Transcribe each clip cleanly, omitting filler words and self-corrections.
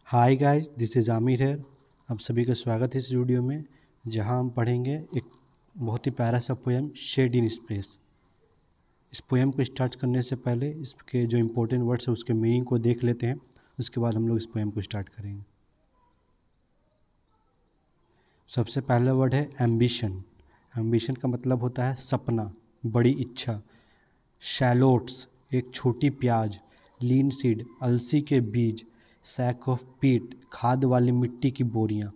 Hi guys, this is Aamir है। आप सभी का स्वागत है इस वीडियो में, जहां हम पढ़ेंगे एक बहुत ही प्यारा सा पोएम शेड इन स्पेस। इस पोएम को स्टार्ट करने से पहले इसके जो इम्पोर्टेंट वर्ड्स है उसके मीनिंग को देख लेते हैं। उसके बाद हम लोग इस पोएम को स्टार्ट करेंगे। सबसे पहला वर्ड है एम्बिशन। एम्बिशन का मतलब होता है सपना, बड़ी इच्छा। शैलोट्स, एक छोटी प्याज। लीन सीड, अलसी के बीज। सैक ऑफ पीट, खाद वाली मिट्टी की बोरियां।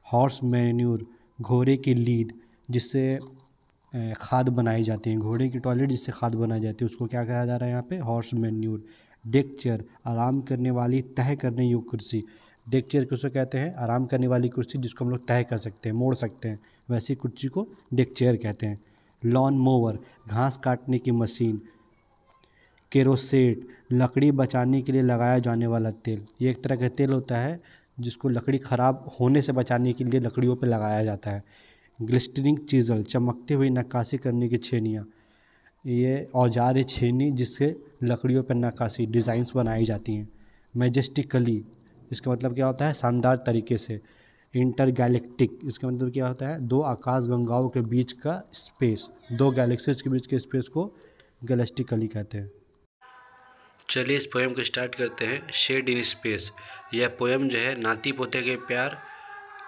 हॉर्स मैन्यूर, घोड़े की लीद जिससे खाद बनाई जाती है। घोड़े की टॉयलेट जिससे खाद बनाई जाती है उसको क्या कहा जा रहा है यहाँ पे? Horse manure. डेक चेयर, आराम करने वाली तह करने योग्य कुर्सी। डेक चेयर किसको कहते हैं? आराम करने वाली कुर्सी जिसको हम लोग तह कर सकते हैं, मोड़ सकते हैं, वैसी कुर्सी को डेक चेयर कहते हैं। लॉन मोवर, घास काटने की मशीन। केरोसेट, लकड़ी बचाने के लिए लगाया जाने वाला तेल। ये एक तरह का तेल होता है जिसको लकड़ी ख़राब होने से बचाने के लिए लकड़ियों पे लगाया जाता है। ग्लिस्टरिंग चीज़ल, चमकती हुई नक्काशी करने की छेनियाँ। ये औजार है छेनी जिससे लकड़ियों पर नक्काशी डिज़ाइंस बनाई जाती हैं। मैजेस्टिकली, इसका मतलब क्या होता है? शानदार तरीके से। इंटर गैलेक्टिक, इसका मतलब क्या होता है? दो आकाश गंगाओं के बीच का स्पेस, दो गैलेक्सीज के बीच के स्पेस को गैलेक्टिकली कहते हैं। चलिए इस पोएम को स्टार्ट करते हैं। Shed in space. यह पोएम जो है नाती पोते के प्यार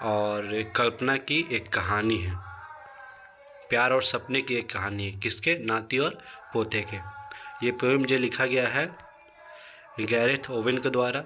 और कल्पना की एक कहानी है। प्यार और सपने की एक कहानी है। किसके? नाती और पोते के। ये पोएम जो लिखा गया है गैरेथ ओवेन के द्वारा।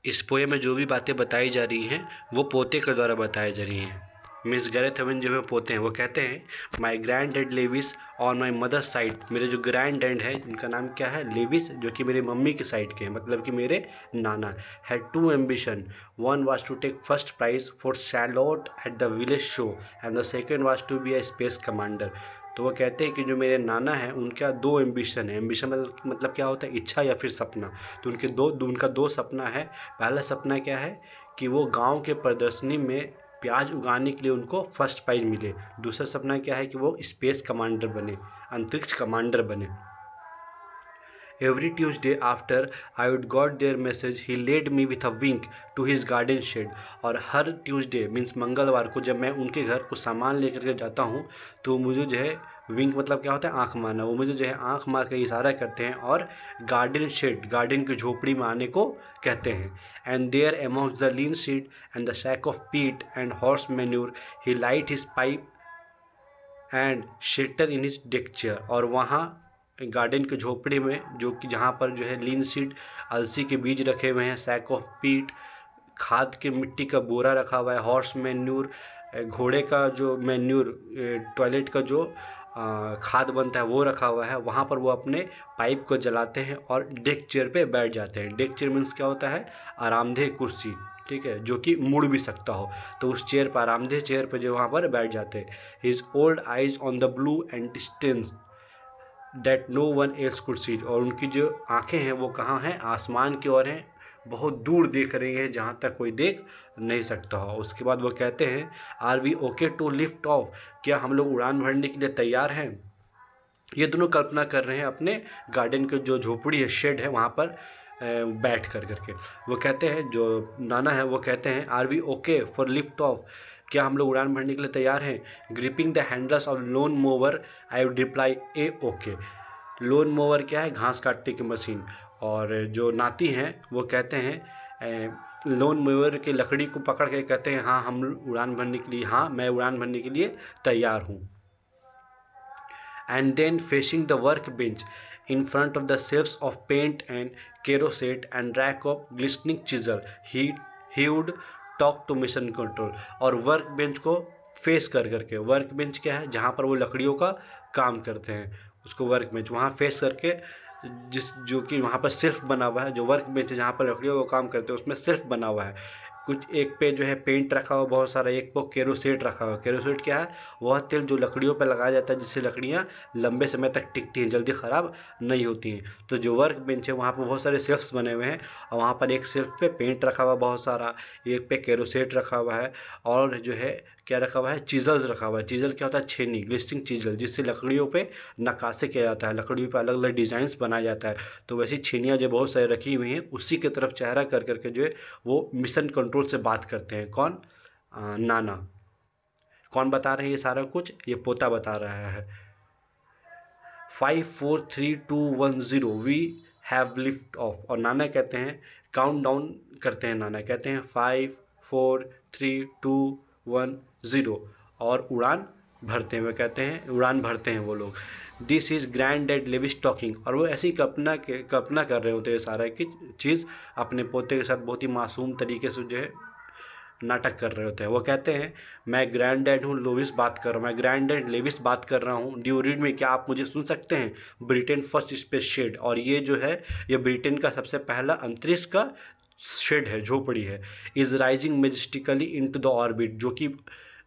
इस पोएम में जो भी बातें बताई जा रही हैं वो पोते के द्वारा बताई जा रही हैं। मिस गैरेथ ओवेन जो है पोते हैं, वो कहते हैं my grand dad Lewis on my mother's side. मेरे जो ग्रैंड डैड है उनका नाम क्या है? लेविस, जो कि मेरे मम्मी की साइड के हैं, मतलब कि मेरे नाना। Had two ambition, one was to take first prize for shallot at the village show and the second was to be a space commander. तो वो कहते हैं कि जो मेरे नाना हैं उनका दो एम्बिशन है। एम्बिशन मतलब क्या होता है? इच्छा या फिर सपना। तो उनका दो सपना है। पहला सपना क्या है कि वो गांव के प्रदर्शनी में प्याज उगाने के लिए उनको फर्स्ट प्राइज मिले। दूसरा सपना क्या है कि वो स्पेस कमांडर बने, अंतरिक्ष कमांडर बने। Every Tuesday after I would got their message, he led me with a wink to his garden shed। और हर ट्यूसडे मीन्स मंगलवार को जब मैं उनके घर को सामान लेकर के जाता हूँ तो मुझे जो है विंक मतलब क्या होता है? आँख मारना। वो मुझे जो है आँख मार कर इशारा करते हैं और गार्डन शेड, गार्डन की झोपड़ी में आने को कहते हैं। And there amongst the lean seed and the sack of peat and horse manure he light his pipe and shelter in his deck chair. और वहाँ गार्डन की झोपड़ी में, जो कि जहाँ पर जो है लीन सीड, अलसी के बीज रखे हुए हैं, सैक ऑफ पीट, खाद के मिट्टी का बोरा रखा हुआ है, हॉर्स मैन्यूर, घोड़े का जो मैन्यूर, टॉयलेट का जो खाद बनता है वो रखा हुआ है। वहाँ पर वो अपने पाइप को जलाते हैं और डेक चेयर पे बैठ जाते हैं। डेक चेयर मीन्स क्या होता है? आरामदेह कुर्सी, ठीक है, जो कि मुड़ भी सकता हो। तो उस चेयर पर, आरामदेह चेयर पर जो वहाँ पर बैठ जाते हैं। His old eyes on the blue and distance that no one else could see. और उनकी जो आंखें हैं वो कहाँ हैं? आसमान की ओर हैं, बहुत दूर देख रही है जहाँ तक कोई देख नहीं सकता हो। उसके बाद वो कहते हैं are we okay to lift off, क्या हम लोग उड़ान भरने के लिए तैयार हैं? ये दोनों कल्पना कर रहे हैं अपने गार्डन के जो झोपड़ी है, शेड है, वहाँ पर बैठ कर करके। वो कहते हैं, जो नाना है वो कहते हैं are we okay for lift off, क्या हम लोग उड़ान भरने के लिए तैयार हैं? Gripping the handles of lawn mower I would reply A okay. Lawn mower क्या है? घास काटने की मशीन। और जो नाती हैं वो कहते हैं लोन मोवर की लकड़ी को पकड़ के कहते हैं हाँ हम उड़ान भरने के लिए, हाँ मैं उड़ान भरने के लिए तैयार हूँ। And then facing the workbench in front of the shelves of paint and kerosene and rack of glistening chisel, he would talk to mission control। और वर्क बेंच को फेस कर करके, वर्क बेंच क्या है? जहाँ पर वो लकड़ियों का काम करते हैं उसको वर्क बेंच, वहाँ फेस करके, जो कि वहाँ पर सेल्फ बना हुआ है। जो वर्क बेंच है जहाँ पर लकड़ियों का काम करते हैं उसमें सेल्फ बना हुआ है। कुछ एक पे जो है पेंट रखा हुआ बहुत सारा, एक पे केरोसिन रखा हुआ। केरोसिन क्या है? वह तेल जो लकड़ियों पे लगाया जाता है जिससे लकड़ियाँ लंबे समय तक टिकती हैं, जल्दी ख़राब नहीं होती हैं। तो जो वर्क बेंच है वहाँ पर बहुत सारे शेल्फ्स बने हुए हैं और वहाँ पर एक शेल्फ पे पेंट रखा हुआ बहुत सारा, एक पे केरोसिन रखा हुआ है और जो है क्या रखा हुआ है, चीज़ल्स रखा हुआ है। चीज़ल क्या होता है? छेनी, ग्लिस्टिंग चीज़ल, जिससे लकड़ियों पे नक्काशी किया जाता है, लकड़ियों पे अलग अलग डिज़ाइंस बनाया जाता है। तो वैसी छेनियाँ जो बहुत सारी रखी हुई हैं उसी की तरफ चेहरा कर करके जो है वो मिशन कंट्रोल से बात करते हैं। कौन? नाना। कौन बता रहे हैं ये सारा कुछ? ये पोता बता रहा है। 5 4 3 2 1 0 वी हैव लिफ्ट ऑफ। और नाना कहते हैं, काउंट डाउन करते हैं, नाना कहते हैं 5 4 3 2 1 0 और उड़ान भरते हैं। वे कहते हैं उड़ान भरते हैं वो लोग। This is grand dad Lewis talking. और वो ऐसी कल्पना कर रहे होते हैं सारा की चीज़ अपने पोते के साथ बहुत ही मासूम तरीके से जो है नाटक कर रहे होते हैं। वो कहते हैं मैं ग्रैंड डैड हूँ, लोविस बात कर रहा हूँ, मैं ग्रैंड डैड लेविस बात कर रहा हूँ। ड्यू रीड में, क्या आप मुझे सुन सकते हैं? Britain first space shed. और ये जो है ये ब्रिटेन का सबसे पहला अंतरिक्ष का शेड है, झोपड़ी है। Is rising majestically into the orbit, जो कि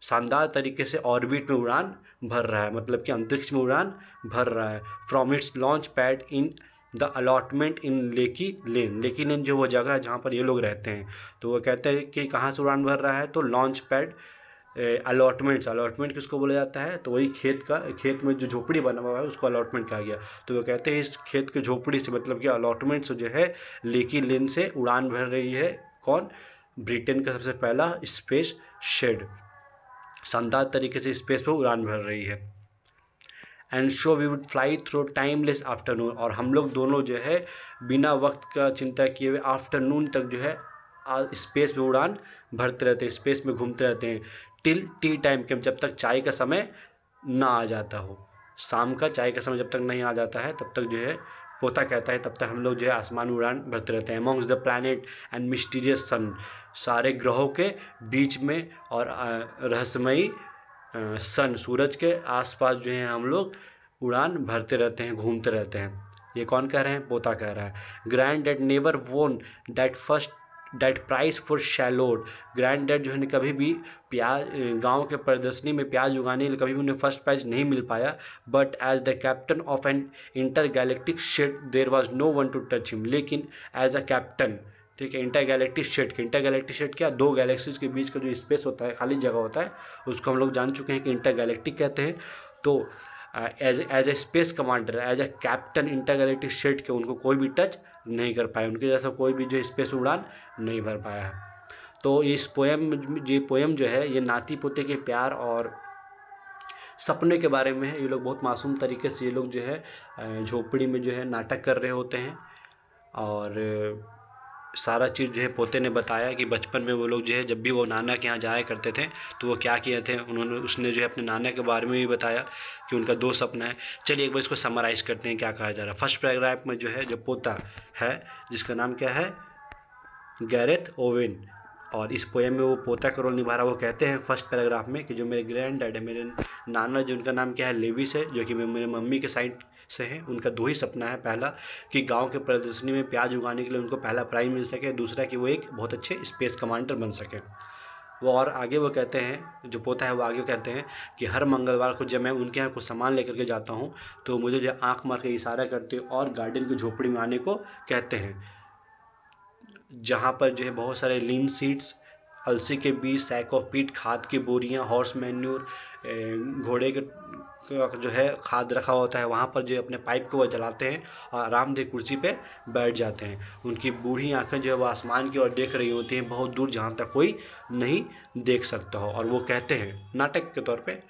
शानदार तरीके से ऑर्बिट में उड़ान भर रहा है, मतलब कि अंतरिक्ष में उड़ान भर रहा है। From its launch pad in the allotment in लेकी लेन। लेकी लेन जो वो जगह है जहाँ पर ये लोग रहते हैं। तो वो कहते हैं कि कहाँ से उड़ान भर रहा है? तो लॉन्च पैड, अलॉटमेंट्स। अलॉटमेंट किसको बोला जाता है? तो वही खेत में जो झोपड़ी बना हुआ है उसको अलॉटमेंट कहा गया। तो वो कहते हैं इस खेत के झोपड़ी से, मतलब कि अलॉटमेंट से जो है लेकी लेन से उड़ान भर रही है। कौन? ब्रिटेन का सबसे पहला स्पेस शेड, शानदार तरीके से स्पेस पर उड़ान भर रही है। And so we would fly through timeless afternoon. और हम लोग दोनों जो है बिना वक्त का चिंता किए हुए आफ्टरनून तक जो है स्पेस में उड़ान भरते रहते हैं, स्पेस में घूमते रहते हैं। टिल टी टाइम के, जब तक चाय का समय ना आ जाता हो। शाम का चाय का समय जब तक नहीं आ जाता है तब तक जो है पोता कहता है तब तक हम लोग जो है आसमान में उड़ान भरते रहते हैं। Amongst the planet and mysterious sun, सारे ग्रहों के बीच में और रहस्यमयी सन, सूरज के आसपास जो है हम लोग उड़ान भरते रहते हैं, घूमते रहते हैं। ये कौन कह रहे हैं? पोता कह रहा है। Grand dad never won that prize for shallot. Grand dad जो है कभी भी प्याज, गांव के प्रदर्शनी में प्याज उगाने के लिए कभी भी उन्हें फर्स्ट प्राइज नहीं मिल पाया। But as the captain of an intergalactic ship there was no one to touch him. लेकिन एज अ कैप्टन, ठीक है, इंटरगैलेक्टिक शिप क्या? दो गैलेक्सीज के बीच का जो स्पेस होता है, खाली जगह होता है, उसको हम लोग जान चुके हैं कि इंटरगैलेक्टिक कहते हैं। तो as a space commander, as a captain intergalactic ship के उनको कोई भी टच नहीं कर पाया, उनके जैसा कोई भी जो स्पेस उड़ान नहीं भर पाया है। तो इस पोएम जो है ये नाती पोते के प्यार और सपने के बारे में है। ये लोग बहुत मासूम तरीके से ये लोग जो है झोपड़ी में जो है नाटक कर रहे होते हैं और सारा चीज़ जो है पोते ने बताया कि बचपन में वो लोग जो है जब भी वो नाना के यहाँ जाया करते थे तो वो क्या किए थे उसने जो है अपने नाना के बारे में भी बताया कि उनका दो सपना है। चलिए एक बार इसको समराइज़ करते हैं क्या कहा जा रहा है। फर्स्ट पैराग्राफ में जो है जो पोता है जिसका नाम क्या है? गैरेथ ओवेन, और इस पोएम में वो पोता का रोल निभा रहा है। वो कहते हैं फर्स्ट पैराग्राफ में कि जो मेरे ग्रैंड डैड है, मेरे नाना जो उनका नाम क्या है? लेविस है, जो कि मेरे मम्मी के साइड से हैं। उनका दो ही सपना है, पहला कि गांव के प्रदर्शनी में प्याज उगाने के लिए उनको पहला प्राइज़ मिल सके, दूसरा कि वो एक बहुत अच्छे स्पेस कमांडर बन सके। वो और आगे वो कहते हैं, जो पोता है वो आगे कहते हैं कि हर मंगलवार को जब मैं उनके यहाँ कुछ सामान लेकर के जाता हूँ तो मुझे जो आँख मार के इशारा करते और गार्डन की झोपड़ी में आने को कहते हैं, जहाँ पर जो है बहुत सारे लीन सीड्स, अलसी के बीज, सैक ऑफ पीट, खाद की बोरियाँ, हॉर्स मैन्यूर, घोड़े के जो है खाद रखा होता है। वहाँ पर जो अपने पाइप को वो जलाते हैं और आरामदेह कुर्सी पे बैठ जाते हैं। उनकी बूढ़ी आंखें जो है वो आसमान की ओर देख रही होती हैं, बहुत दूर जहाँ तक कोई नहीं देख सकता हो। और वो कहते हैं नाटक के तौर पे,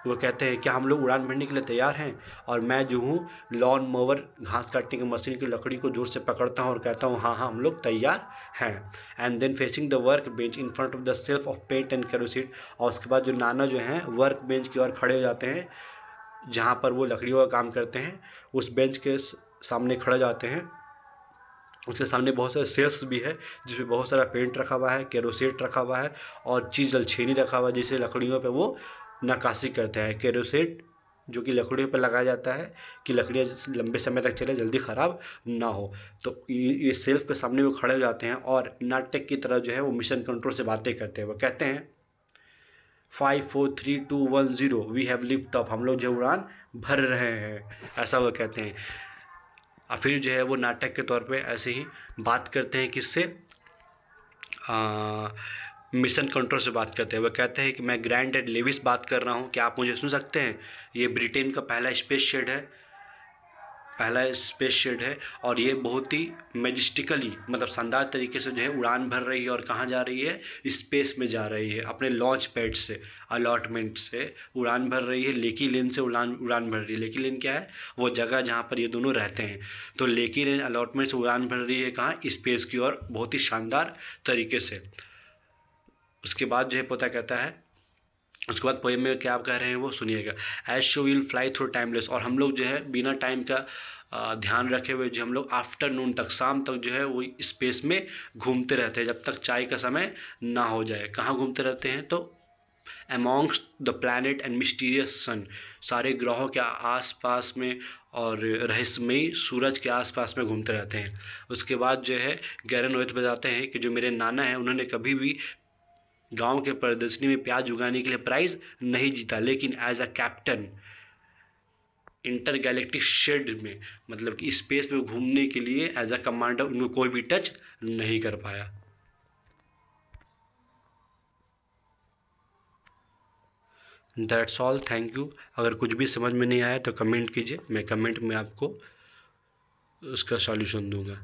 वो कहते हैं क्या हम लोग उड़ान भरने के लिए तैयार हैं? और मैं जो हूँ लॉन मोवर, घास काटने की मशीन की लकड़ी को जोर से पकड़ता हूँ और कहता हूँ हाँ हम लोग तैयार हैं। And then facing the workbench in front of the shelf of paint and kerosene. और उसके बाद जो नाना जो हैं वर्क बेंच की ओर खड़े हो जाते हैं जहाँ पर वो लकड़ियों का काम करते हैं, उस बेंच के सामने खड़े जाते हैं। उसके सामने बहुत सारे सेल्फ्स भी है जिसमें बहुत सारा पेंट रखा हुआ है, केरोसिन रखा हुआ है और चीज़ल छेनी रखा हुआ है जिससे लकड़ियों पे वो नक्काशी करते हैं। केरोसिन जो कि लकड़ियों पर लगाया जाता है कि लकड़ियाँ लंबे समय तक चले, जल्दी ख़राब ना हो। तो ये सेल्फ के सामने वो खड़े हो जाते हैं और नाटक की तरह जो है वो मिशन कंट्रोल से बातें करते हैं। वो कहते हैं 5 4 3 2 1 0 वी हैव लिफ्ट ऑफ, हम लोग जो उड़ान भर रहे हैं, ऐसा वो कहते हैं। और फिर जो है वो नाटक के तौर पे ऐसे ही बात करते हैं किससे, मिशन कंट्रोल से बात करते हैं। वो कहते हैं कि मैं ग्रैंड एड लेविस बात कर रहा हूँ, क्या आप मुझे सुन सकते हैं? ये ब्रिटेन का पहला स्पेस शेड है और ये बहुत ही मैजेस्टिकली, मतलब शानदार तरीके से जो है उड़ान भर रही है। और कहाँ जा रही है? स्पेस में जा रही है, अपने लॉन्च पैड से, अलॉटमेंट से उड़ान भर रही है। लेकी लेन से उड़ान भर रही है। लेकी लेन क्या है? वो जगह जहाँ पर ये दोनों रहते हैं। तो लेकी लेन अलॉटमेंट से उड़ान भर रही है कहाँ? स्पेस की ओर, बहुत ही शानदार तरीके से। उसके बाद जो है पोता कहता है, उसके बाद पोएम में क्या आप कह रहे हैं वो सुनिएगा। As so will fly through timeless, और हम लोग जो है बिना टाइम का ध्यान रखे हुए जो हम लोग आफ्टरनून तक, शाम तक जो है वो स्पेस में घूमते रहते हैं जब तक चाय का समय ना हो जाए। कहाँ घूमते रहते हैं? तो amongst the planet and mysterious sun, सारे ग्रहों के आसपास में और रहस्यमयी सूरज के आसपास में घूमते रहते हैं। उसके बाद जो है गैरन ओएथ बताते हैं कि जो मेरे नाना हैं उन्होंने कभी भी गांव के प्रदर्शनी में प्याज उगाने के लिए प्राइज़ नहीं जीता, लेकिन as a captain intergalactic shed में, मतलब कि स्पेस में घूमने के लिए एज अ कमांडर उनको कोई भी टच नहीं कर पाया। That's all, thank you. अगर कुछ भी समझ में नहीं आया तो कमेंट कीजिए, मैं कमेंट में आपको उसका सॉल्यूशन दूंगा।